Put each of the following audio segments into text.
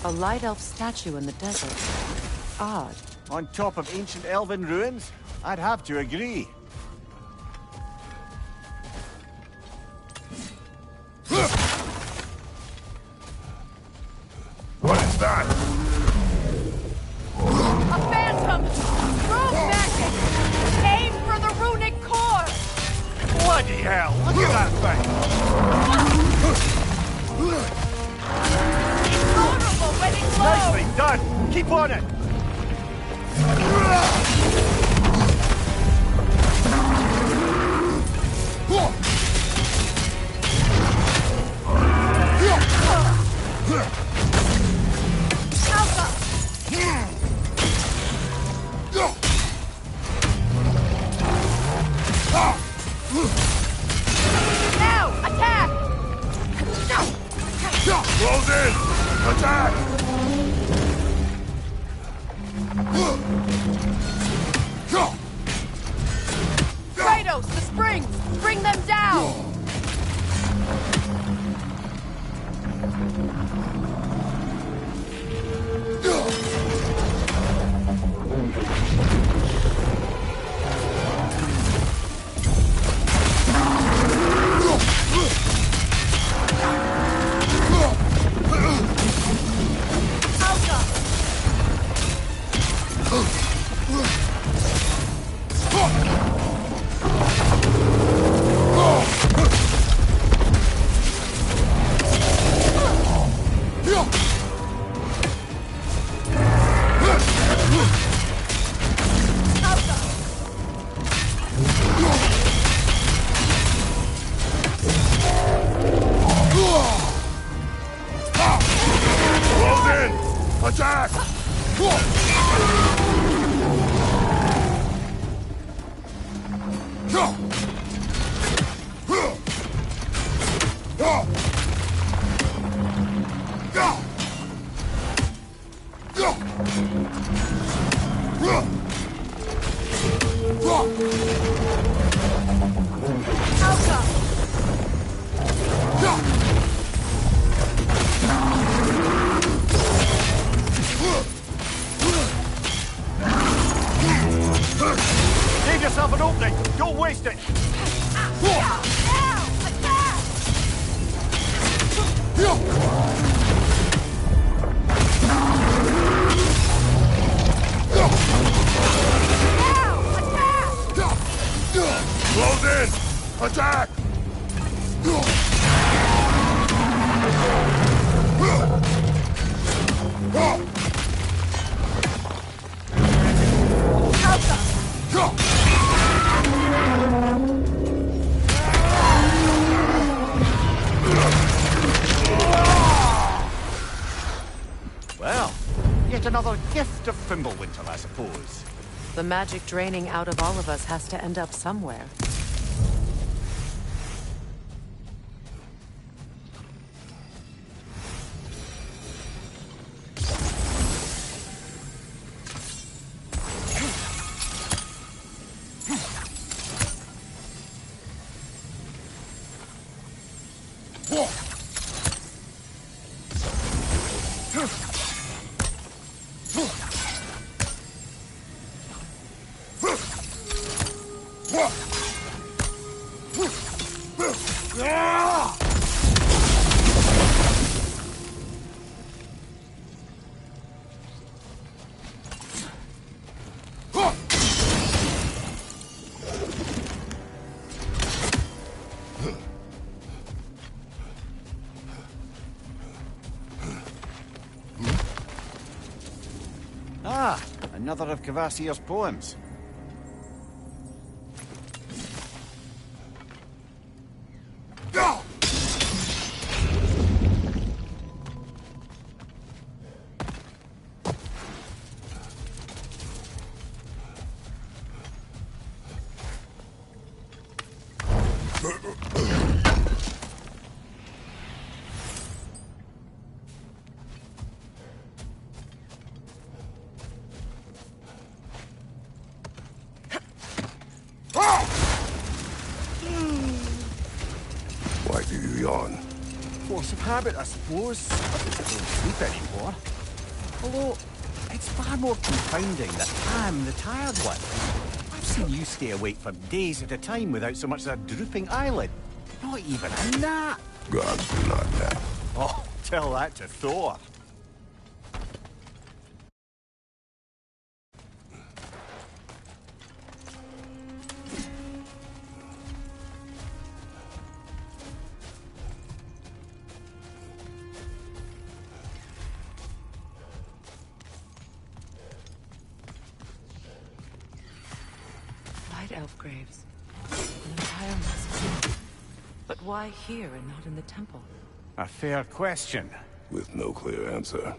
A light elf statue in the desert. Odd. On top of ancient elven ruins? I'd have to agree. What is that? A phantom! Rune magic! Aim for the runic core! Bloody hell! Look at that thing! Vulnerable when it glows! Nicely done! Keep on it! Now, attack! Close in! Attack! Kratos, the springs! Bring them down! Close in! Attack! Save yourself an opening! Don't waste it! Now, attack! Now, attack! Close in! Attack! Well, yet another gift of Fimbulwinter, I suppose. The magic draining out of all of us has to end up somewhere. Ah, another of Kvasir's poems. do you yawn? Force of habit, I suppose. I don't sleep anymore. Although, it's far more confounding that I'm the tired one. I've seen you stay awake for days at a time without so much as a drooping eyelid. Not even a nap. Gods do not nap. Oh, tell that to Thor. Light elf graves. An entire mess. But why here and not in the temple? A fair question. With no clear answer.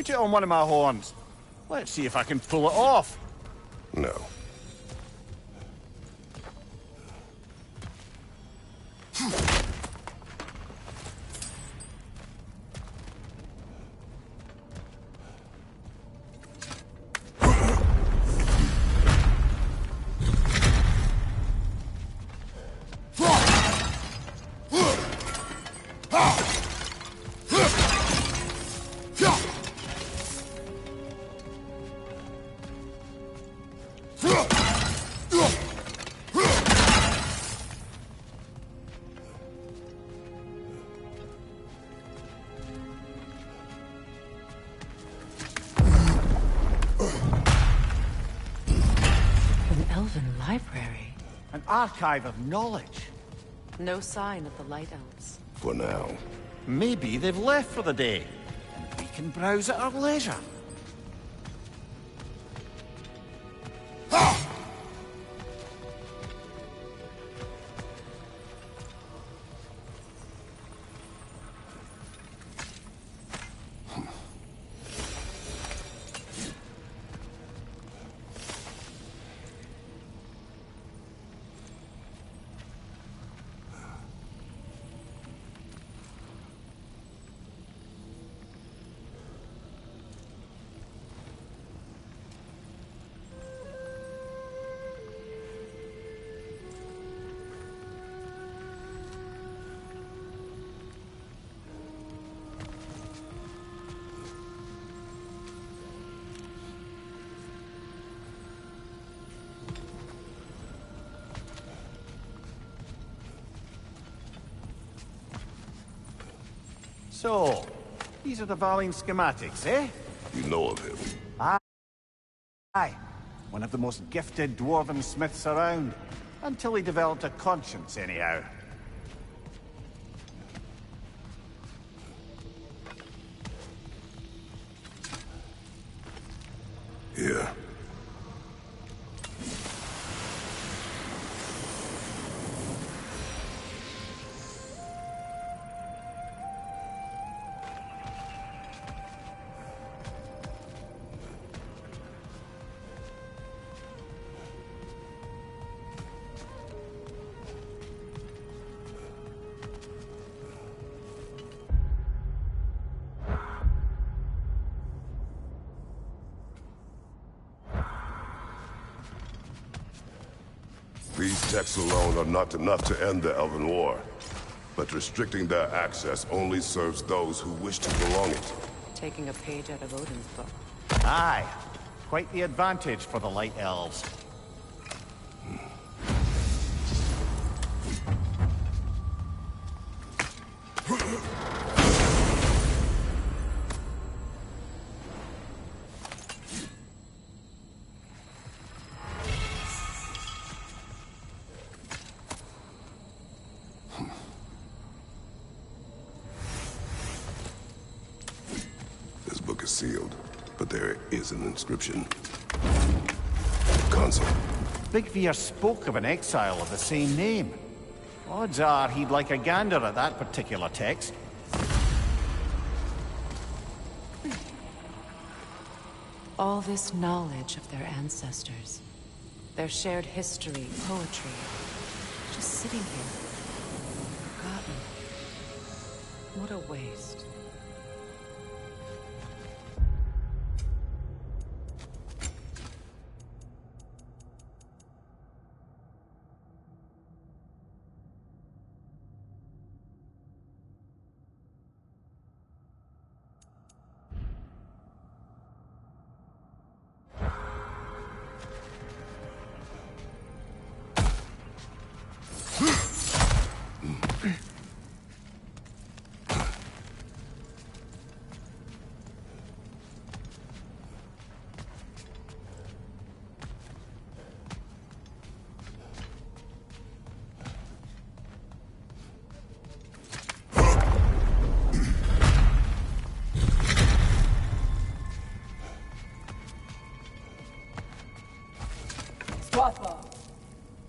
Put it on one of my horns. Let's see if I can pull it off. No. Library. An archive of knowledge. No sign of the Light Elves. For now. Maybe they've left for the day, and we can browse at our leisure. So, these are the Valine schematics, eh? You know of him. Aye. One of the most gifted dwarven smiths around. Until he developed a conscience, anyhow. Here. These texts alone are not enough to end the Elven War, but restricting their access only serves those who wish to prolong it. Taking a page out of Odin's book. Aye. Quite the advantage for the Light Elves. This book is sealed, but there is an inscription. Console. Big Veer spoke of an exile of the same name. Odds are he'd like a gander at that particular text. All this knowledge of their ancestors, their shared history, poetry, just sitting here, forgotten. What a waste.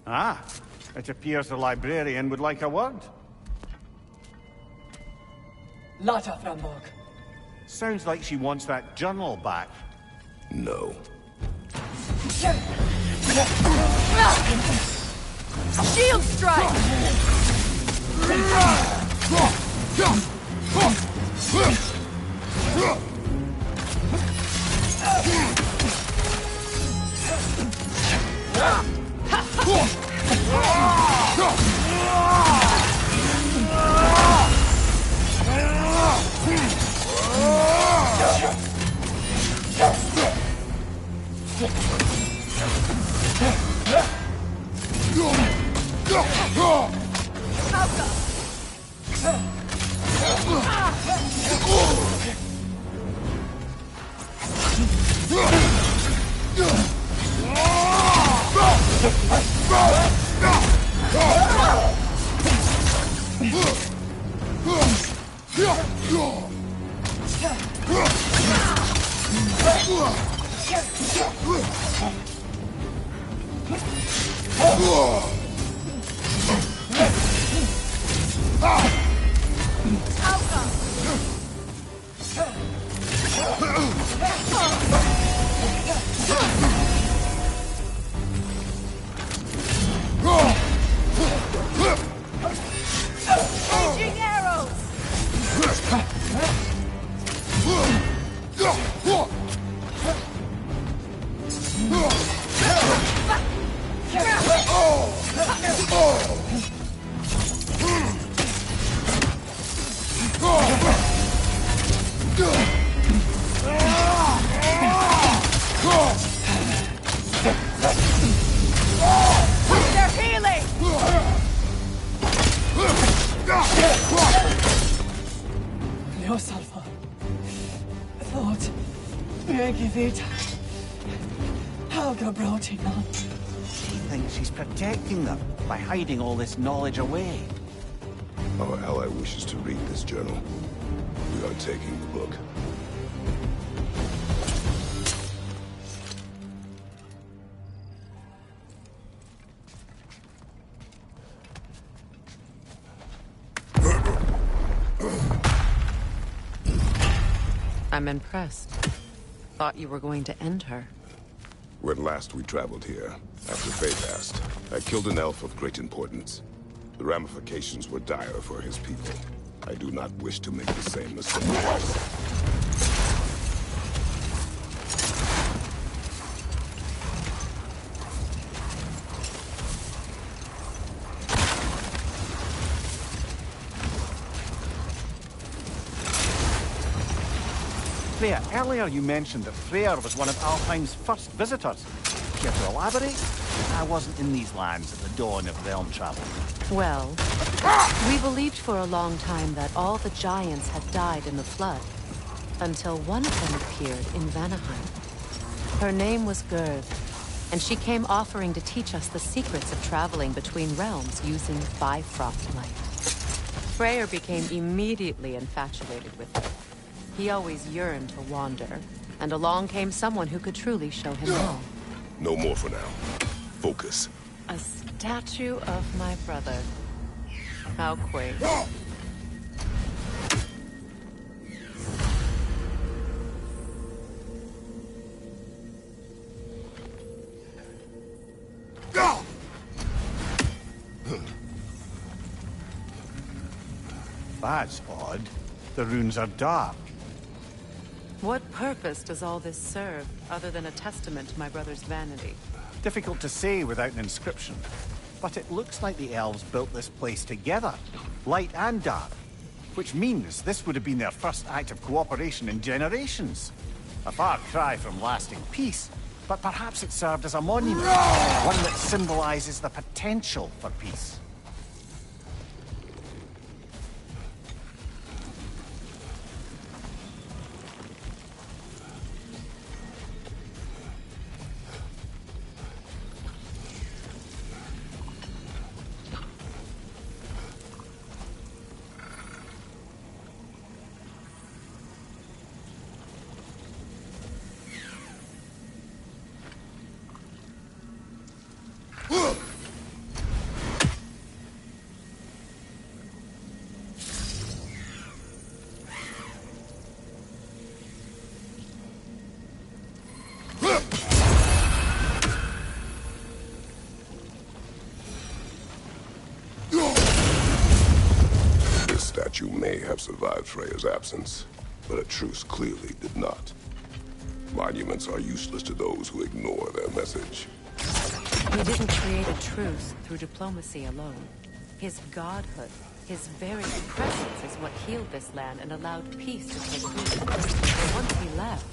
Ah, it appears the librarian would like a word. Lata Framborg. Sounds like she wants that journal back. No. Shield strike! Raging arrows! They're healing! Ljósalfa, þótt mjög vita Helga Brotinan. She thinks she's protecting them by hiding all this knowledge away. Our ally wishes to read this journal. We are taking the book. I'm impressed. Thought you were going to end her. When last we traveled here, after Faye passed, I killed an elf of great importance. The ramifications were dire for his people. I do not wish to make the same mistake twice. Freya, earlier you mentioned that Freyr was one of Alfheim's first visitors. Care to elaborate? I wasn't in these lands at the dawn of realm travel. Well, we believed for a long time that all the giants had died in the flood, until one of them appeared in Vanaheim. Her name was Gerd, and she came offering to teach us the secrets of traveling between realms using Bifrost light. Freyr became immediately infatuated with her. He always yearned to wander, and along came someone who could truly show him all. No more for now. Focus. A statue of my brother. How quaint. That's odd. The runes are dark. What purpose does all this serve, other than a testament to my brother's vanity? Difficult to say without an inscription. But it looks like the elves built this place together, light and dark. Which means this would have been their first act of cooperation in generations. A far cry from lasting peace, but perhaps it served as a monument, one that symbolizes the potential for peace. statue may have survived Freya's absence, but a truce clearly did not. Monuments are useless to those who ignore their message. He didn't create a truce through diplomacy alone. His godhood, his very presence is what healed this land and allowed peace to take root. But once he left,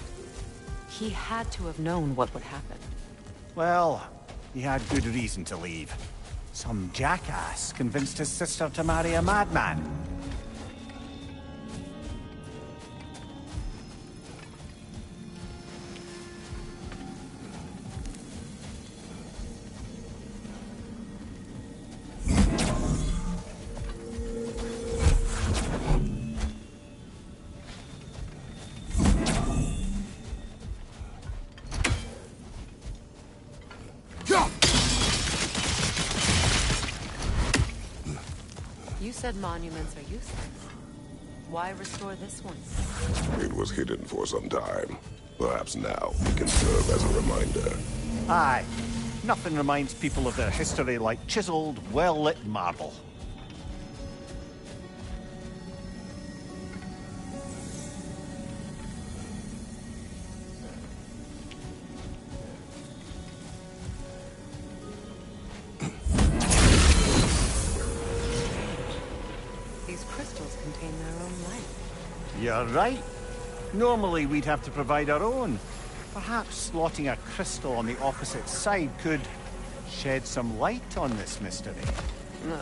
he had to have known what would happen. Well, he had good reason to leave. Some jackass convinced his sister to marry a madman. You said monuments are useless. Why restore this one? It was hidden for some time. Perhaps now it can serve as a reminder. Aye. Nothing reminds people of their history like chiseled, well-lit marble. These crystals contain their own light. You're right. Normally we'd have to provide our own. Perhaps slotting a crystal on the opposite side could shed some light on this mystery. No.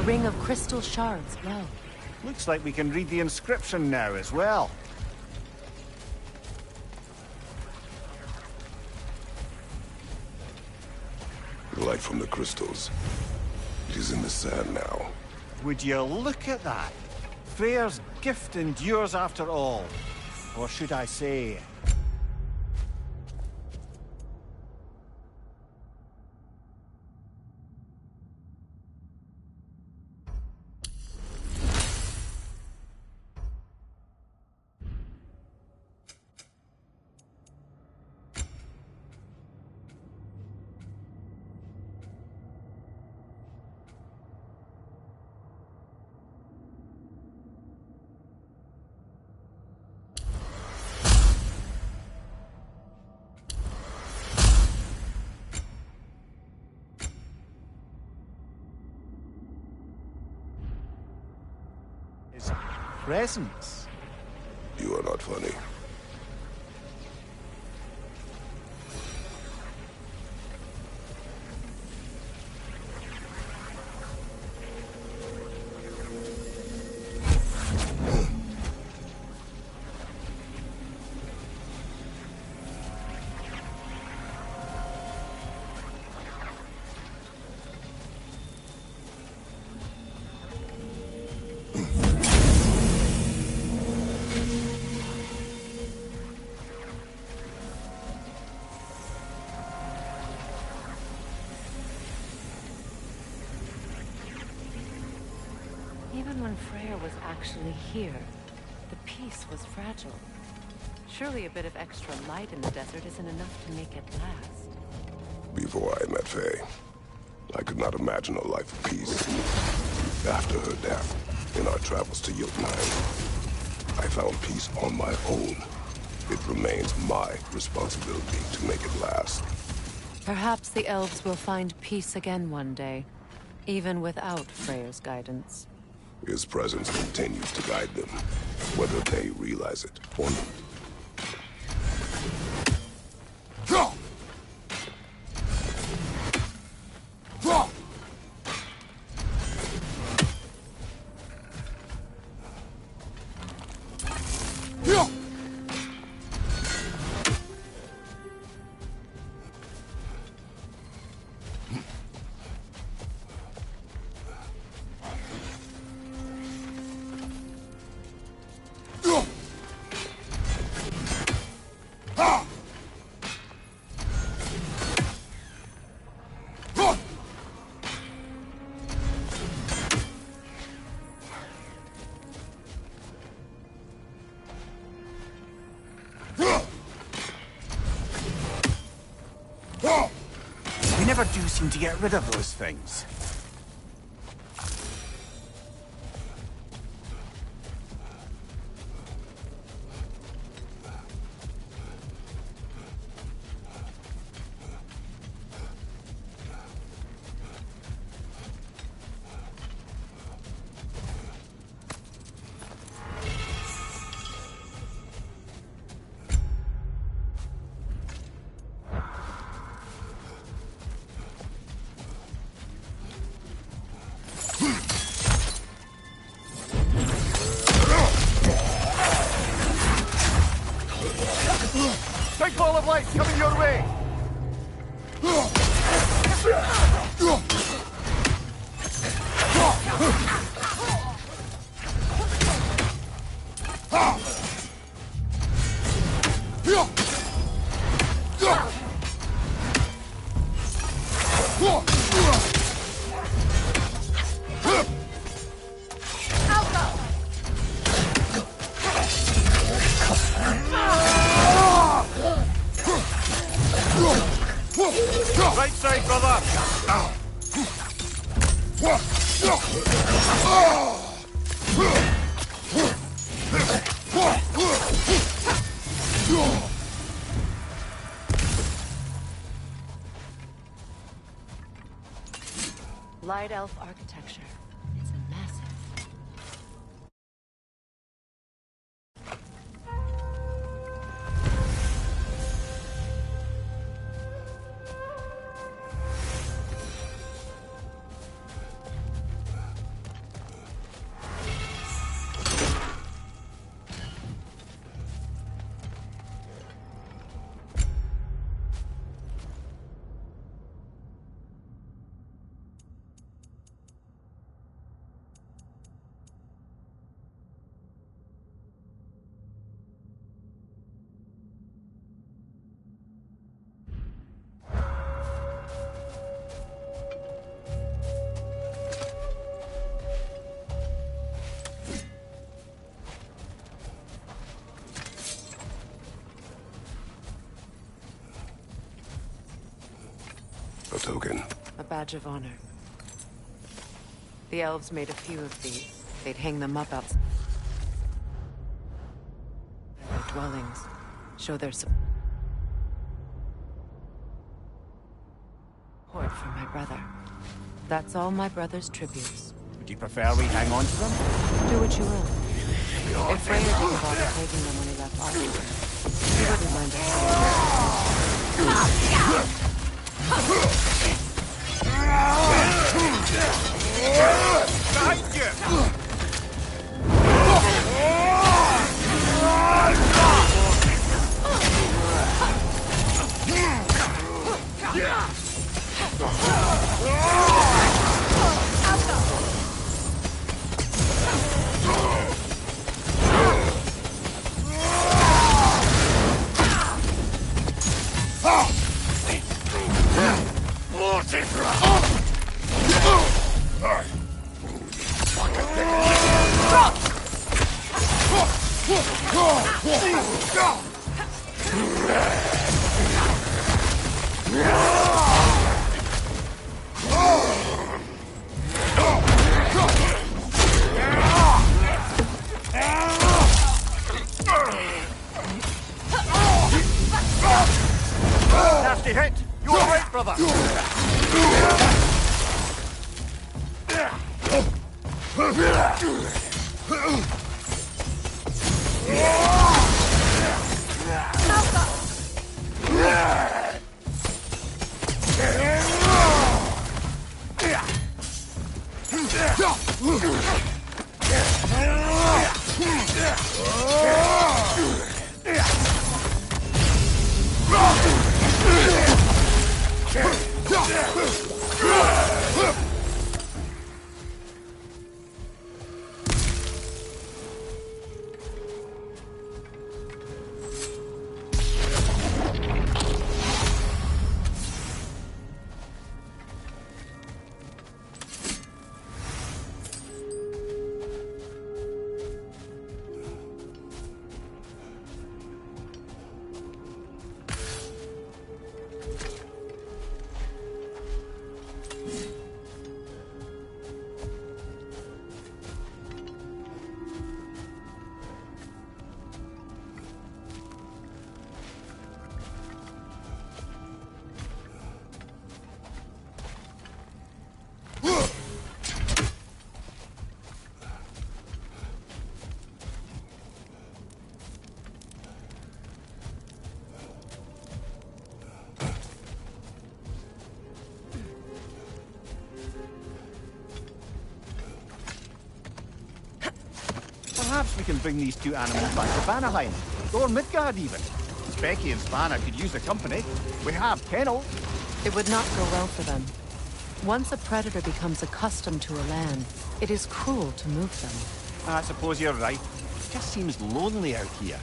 Ring of crystal shards glow. Looks like we can read the inscription now as well. The light from the crystals. It is in the sand now. Would you look at that? Freyr's gift endures after all. Or should I say... presence. You are not funny. Even when Freyr was actually here, the peace was fragile. Surely a bit of extra light in the desert isn't enough to make it last. Before I met Faye, I could not imagine a life of peace. After her death, in our travels to Jotunheim, I found peace on my own. It remains my responsibility to make it last. Perhaps the elves will find peace again one day, even without Freyr's guidance. His presence continues to guide them. whether they realize it or not. We never do seem to get rid of those things. Big ball of light coming your way! Right side, brother! Light elf architecture. It's massive. A token. A badge of honor. The elves made a few of these. They'd hang them up outside their dwellings. Show their support for my brother. That's all my brother's tributes. Would you prefer we hang on to them? Do what you will. If Freya didn't bother taking them when he left Odin, he wouldn't mind us. Behind you! Nasty hit! You all right, brother? Perhaps we can bring these two animals back to Vanaheim, or Midgard even. Becky and Spanna could use the company. We have kennels. It would not go well for them. Once a predator becomes accustomed to a land, it is cruel to move them. I suppose you're right. It just seems lonely out here.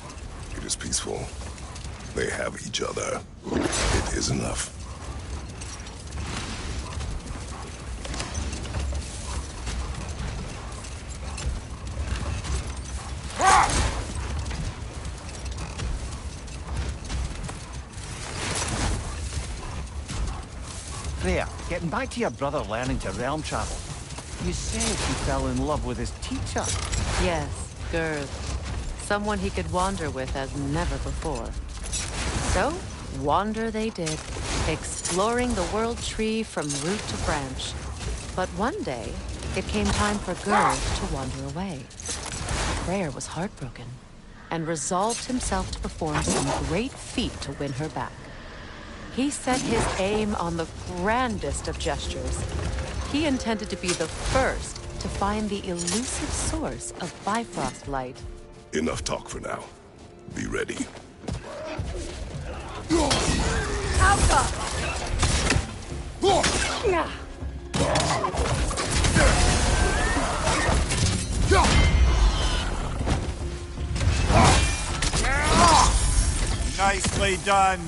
It is peaceful. They have each other. It is enough. There, getting back to your brother learning to realm travel. You said he fell in love with his teacher. Yes, Gerd. Someone he could wander with as never before. So, wander they did, exploring the world tree from root to branch. But one day, it came time for Gerd to wander away. Freyr was heartbroken, and resolved himself to perform some great feat to win her back. He set his aim on the grandest of gestures. He intended to be the first to find the elusive source of Bifrost light. Enough talk for now. Be ready. Nicely done.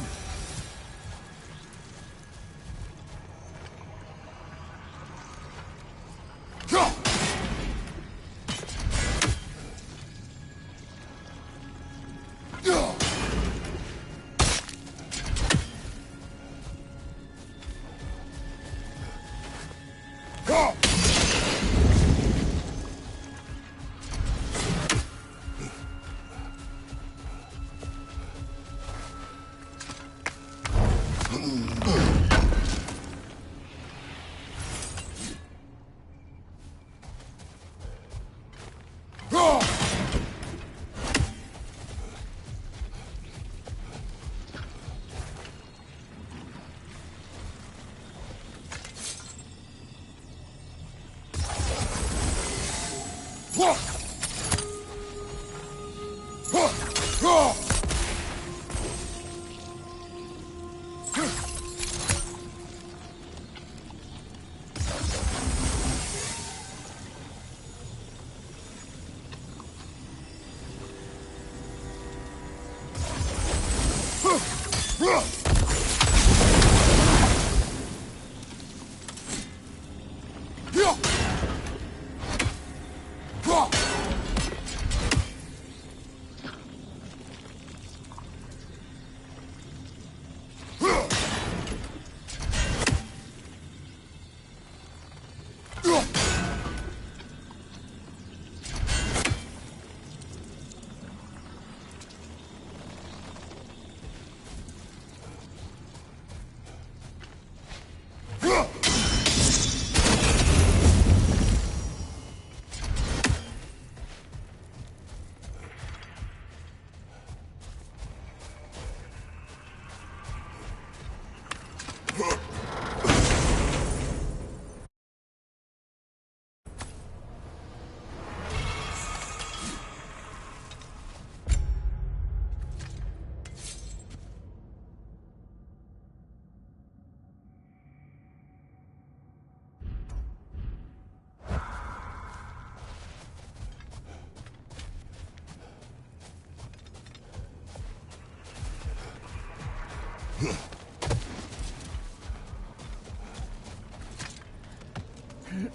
You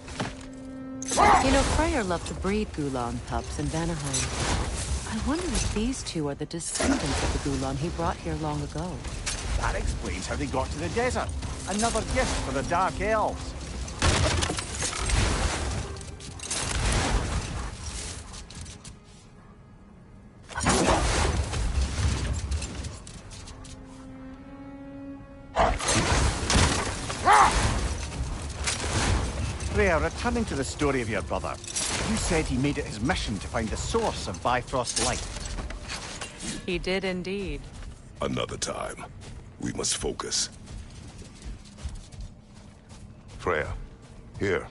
know, Freyr loved to breed Gulan pups in Vanaheim. I wonder if these two are the descendants of the Gulan he brought here long ago. That explains how they got to the desert. Another gift for the Dark Elves. Freya, returning to the story of your brother, you said he made it his mission to find the source of Bifrost light. He did indeed. Another time. We must focus. Freya, here.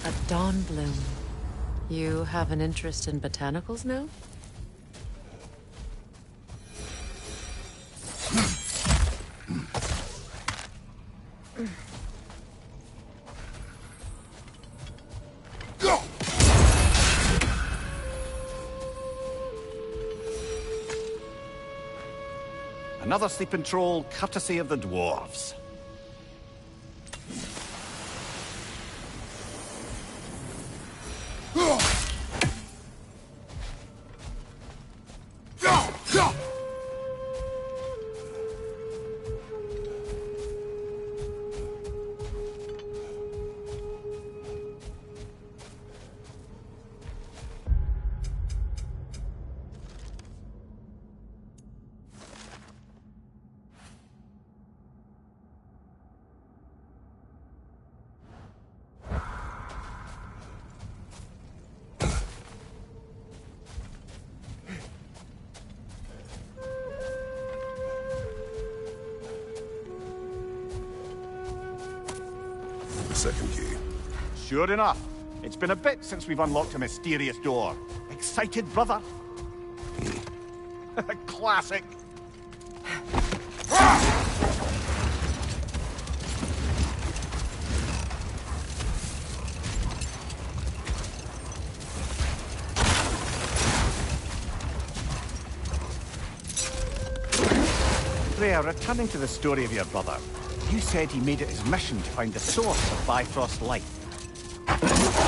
A dawn bloom. You have an interest in botanicals now? Another sleeping troll, courtesy of the dwarves. Second key. Sure enough. It's been a bit since we've unlocked a mysterious door. Excited, brother? Classic. Freya, returning to the story of your brother, you said he made it his mission to find the source of Bifrost light.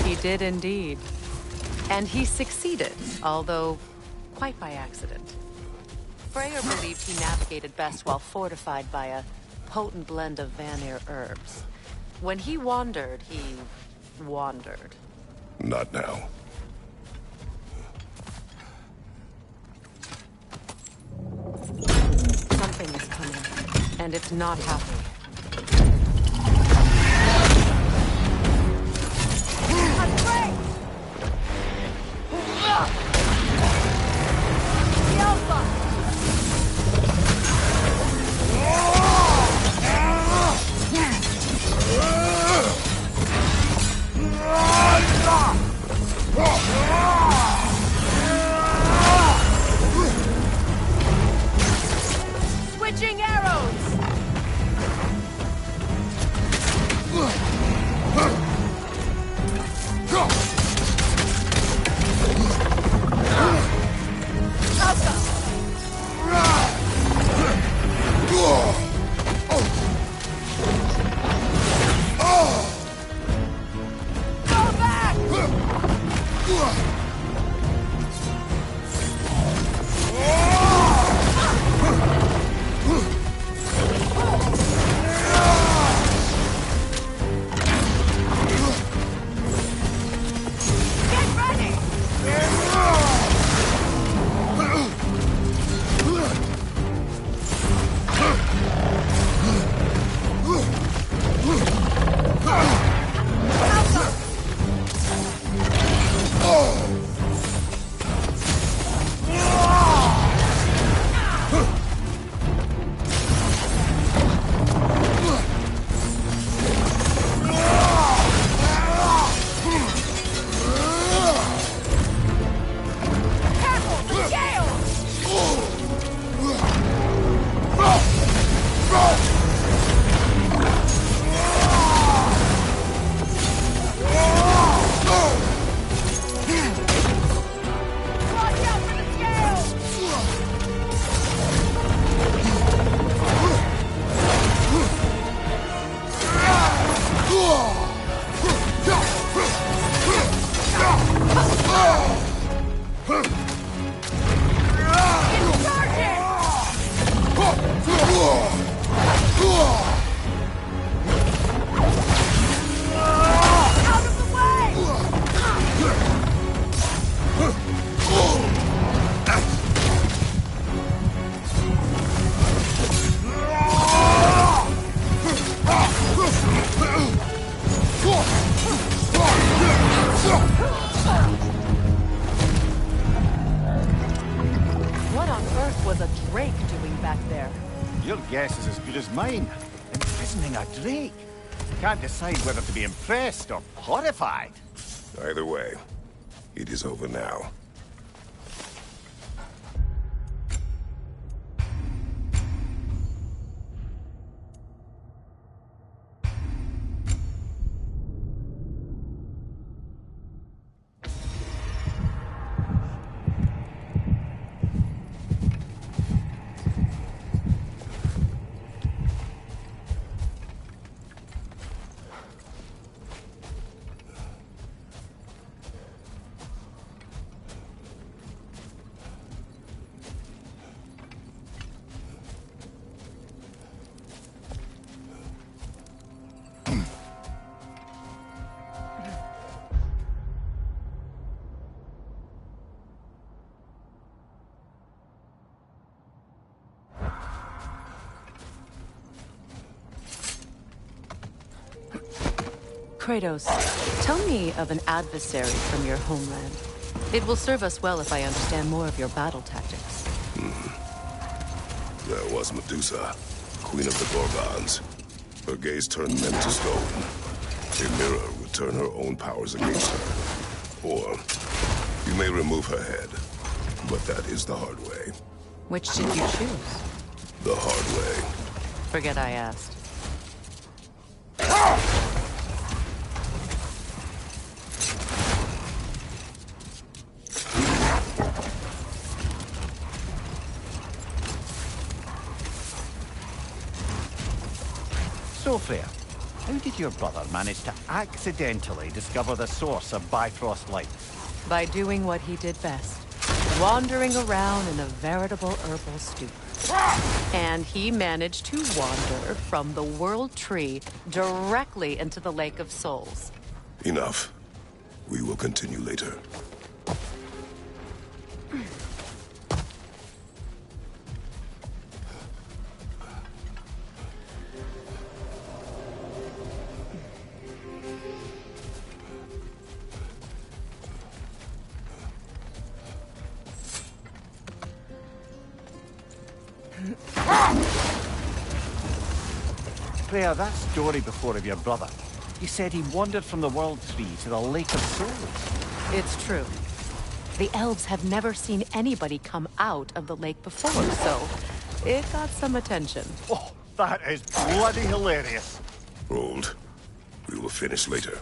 He did indeed. And he succeeded, although quite by accident. Freyr believed he navigated best while fortified by a potent blend of Vanir herbs. When he wandered, he wandered. Not now. Something is coming, and it's not happy. Switching arrows! Go back! Your guess is as good as mine. Imprisoning a drake. Can't decide whether to be impressed or horrified. Either way, it is over now. Kratos, tell me of an adversary from your homeland. It will serve us well if I understand more of your battle tactics. There was Medusa, queen of the Gorgons. Her gaze turned men to stone. A mirror would turn her own powers against her. Or, you may remove her head, but that is the hard way. Which did you choose? The hard way. Forget I asked. So, Freya, how did your brother manage to accidentally discover the source of Bifrost light? By doing what he did best. Wandering around in a veritable herbal stupor. And he managed to wander from the World Tree directly into the Lake of Souls. Enough. We will continue later. Freya, that story before of your brother, you said he wandered from the World Tree to the Lake of Souls. It's true. The elves have never seen anybody come out of the lake before, so it got some attention. Oh, that is bloody hilarious. Hold. We will finish later.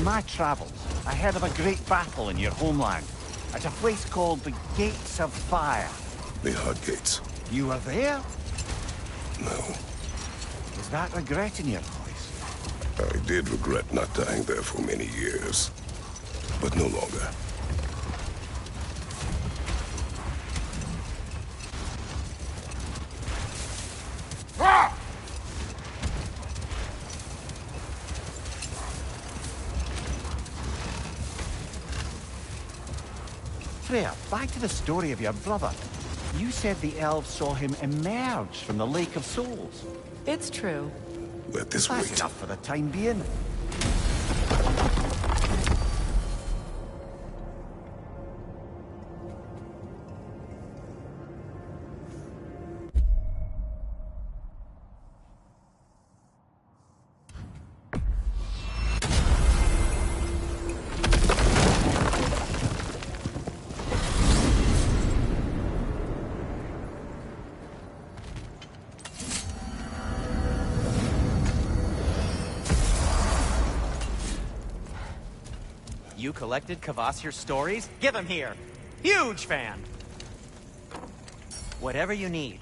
my travels, I heard of a great battle in your homeland. At a place called the Gates of Fire. The Hard Gates. You were there? No. Is that regret in your voice? I did regret not dying there for many years. But no longer. Freya, back to the story of your brother. You said the elves saw him emerge from the Lake of Souls. It's true. Let this That's wait. enough for the time being. You collected Kvasir's stories? Give him here. Huge fan. Whatever you need.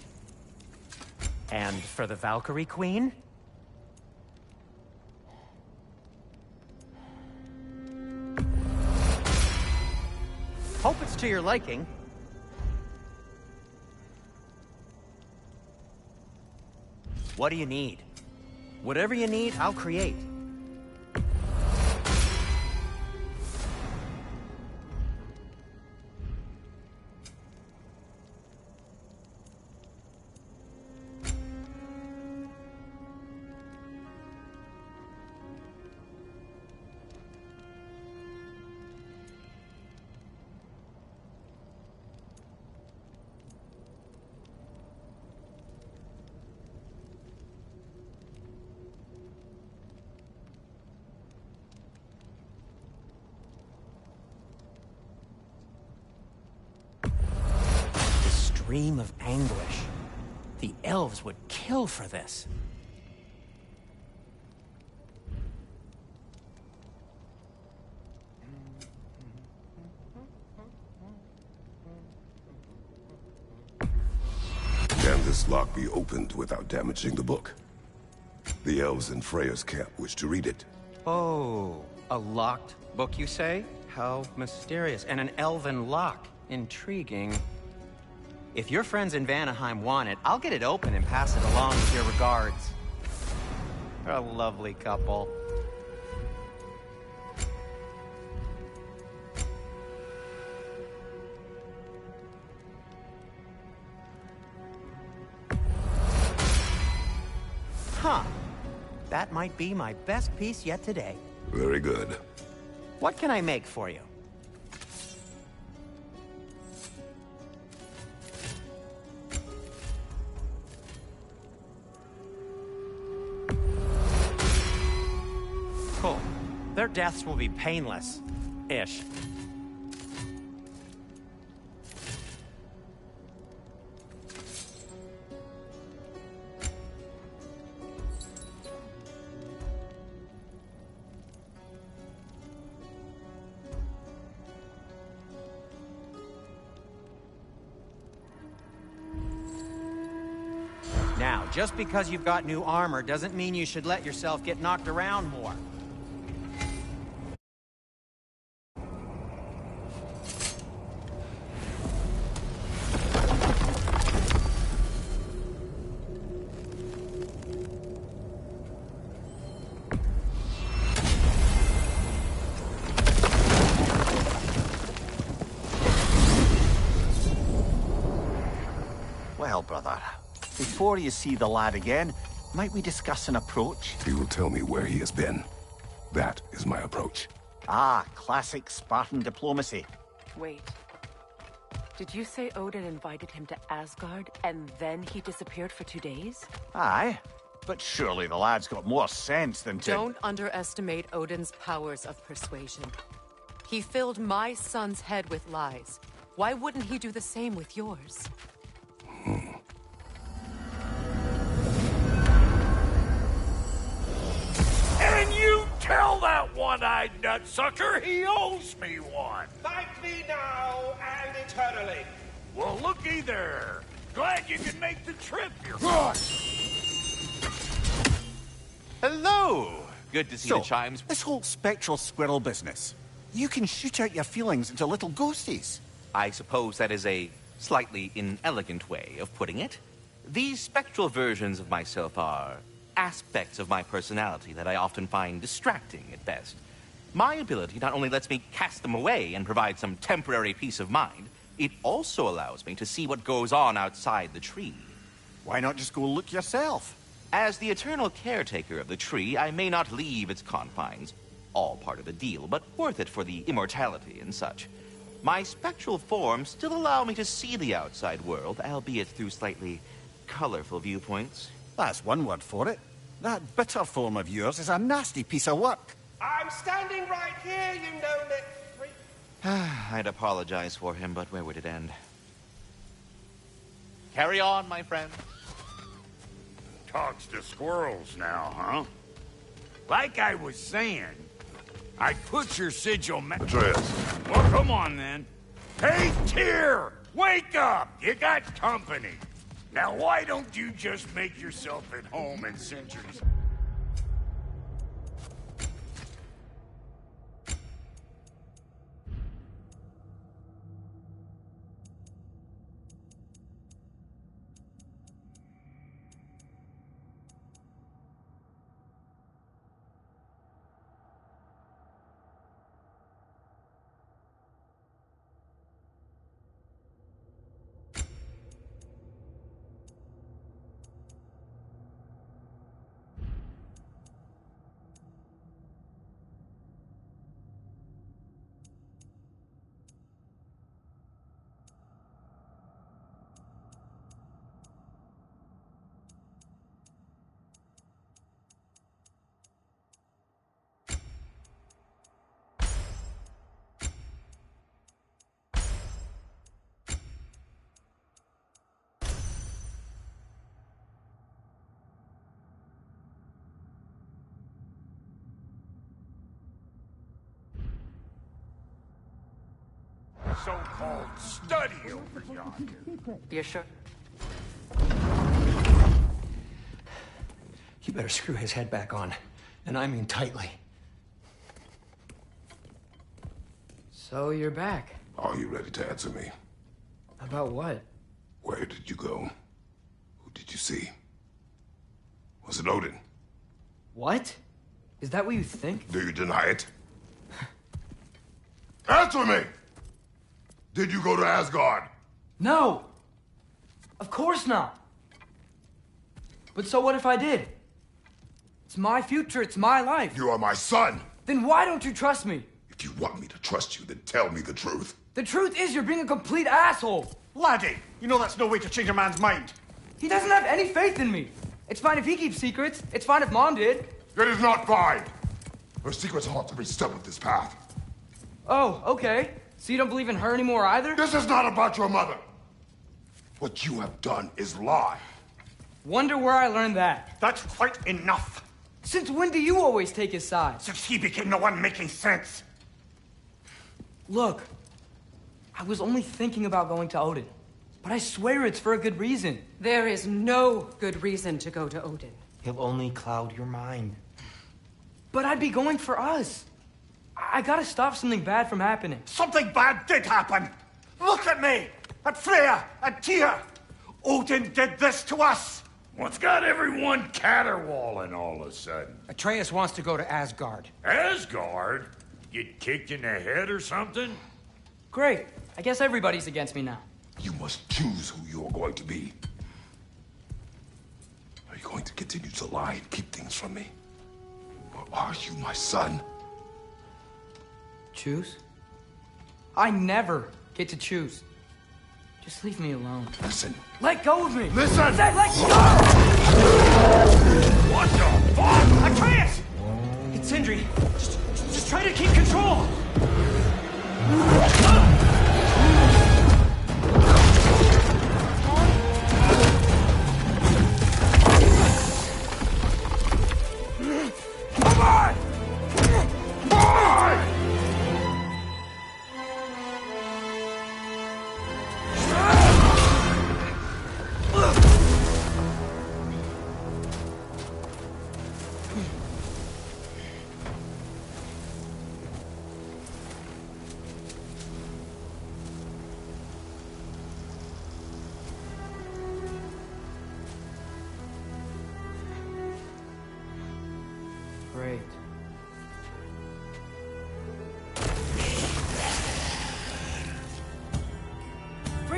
And for the Valkyrie Queen? Hope it's to your liking. What do you need? Whatever you need, I'll create. Dream of anguish. The elves would kill for this. Can this lock be opened without damaging the book? The elves in Freya's camp wish to read it. Oh, a locked book, you say? How mysterious. And an elven lock. Intriguing. If your friends in Vanaheim want it, I'll get it open and pass it along with your regards. They're a lovely couple. Huh. That might be my best piece yet today. Very good. What can I make for you? Cool. Their deaths will be painless-ish. Now, just because you've got new armor doesn't mean you should let yourself get knocked around more. Well, brother, before you see the lad again, might we discuss an approach? He will tell me where he has been. That is my approach. Ah, classic Spartan diplomacy. Wait. Did you say Odin invited him to Asgard, and then he disappeared for 2 days? Aye, but surely the lad's got more sense than to... Don't underestimate Odin's powers of persuasion. He filled my son's head with lies. Why wouldn't he do the same with yours? And you Tell that one-eyed nutsucker he owes me one. Thank me now and eternally. Well, looky there. Glad you can make the trip. Hello! Good to see So, the chimes. this whole spectral squirrel business, you can shoot out your feelings into little ghosties. I suppose that is a slightly inelegant way of putting it. These spectral versions of myself are aspects of my personality that I often find distracting at best. My ability not only lets me cast them away and provide some temporary peace of mind, it also allows me to see what goes on outside the tree. Why not just go look yourself? As the eternal caretaker of the tree, I may not leave its confines. All part of the deal, but worth it for the immortality and such. My spectral forms still allow me to see the outside world, albeit through slightly colorful viewpoints. That's one word for it. That bitter form of yours is a nasty piece of work. I'm standing right here, you no-neck freak. I'd apologize for him, but where would it end? Carry on, my friend. Talks to squirrels now, huh? Like I was saying, I'd put your sigil Atreus. Well, come on, then. Hey, Tyr! Wake up! You got company. Now, why don't you just make yourself at home in Sentry's... so-called study over yonder. You sure? You better screw his head back on, and I mean tightly. So you're back. Are you ready to answer me? About what? Where did you go? Who did you see? Was it Odin? What? Is that what you think? Do you deny it? Answer me! Did you go to Asgard? No! Of course not! But so what if I did? It's my future, it's my life. You are my son! Then why don't you trust me? If you want me to trust you, then tell me the truth. The truth is you're being a complete asshole! Laddie, you know that's no way to change a man's mind. He doesn't have any faith in me. It's fine if he keeps secrets. It's fine if Mom did. It is not fine! Her secrets ought to be stuck with this path. Oh, okay. So you don't believe in her anymore either? This is not about your mother. What you have done is lie. Wonder where I learned that. That's quite enough. Since when do you always take his side? Since he became the one making sense. Look, I was only thinking about going to Odin. But I swear it's for a good reason. There is no good reason to go to Odin. He'll only cloud your mind. But I'd be going for us. I gotta stop something bad from happening. Something bad did happen. Look at me, at Freya, at Tyr. Odin did this to us. What's got everyone caterwauling all of a sudden? Atreus wants to go to Asgard. Asgard? Get kicked in the head or something? Great. I guess everybody's against me now. You must choose who you are going to be. Are you going to continue to lie and keep things from me? Or are you my son? Choose? I never get to choose. Just leave me alone. Listen. Let go of me! Listen! I said let go! What the fuck? Atreus! It's Sindri. Just try to keep control! Come on!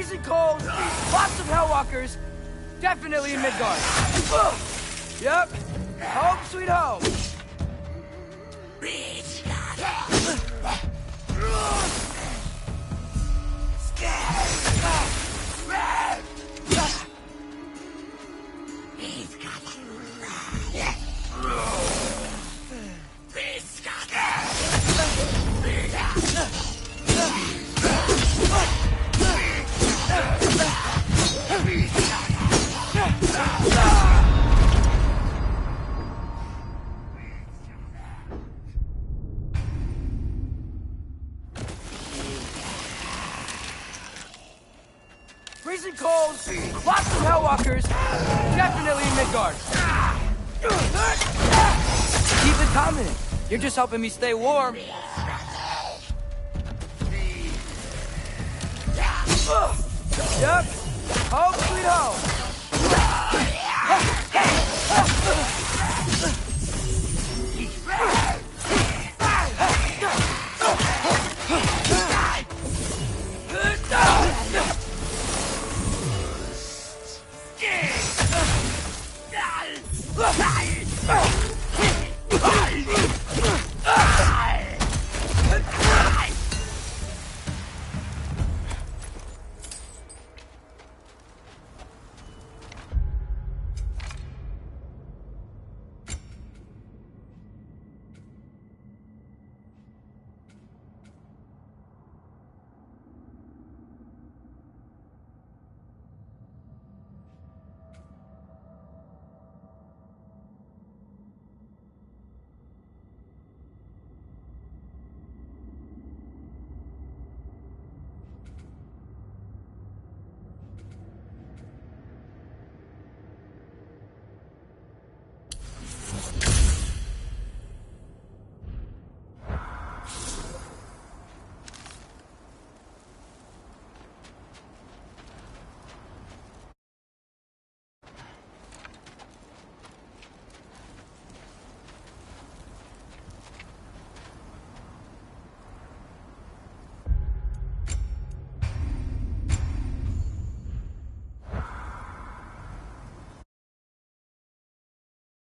Freezing cold, lots of Hellwalkers, definitely in Midgard. Yep, home sweet home. Freezing cold, lots of Hellwalkers, definitely in Midgard. Keep it coming. You're just helping me stay warm. Yep, home sweet home.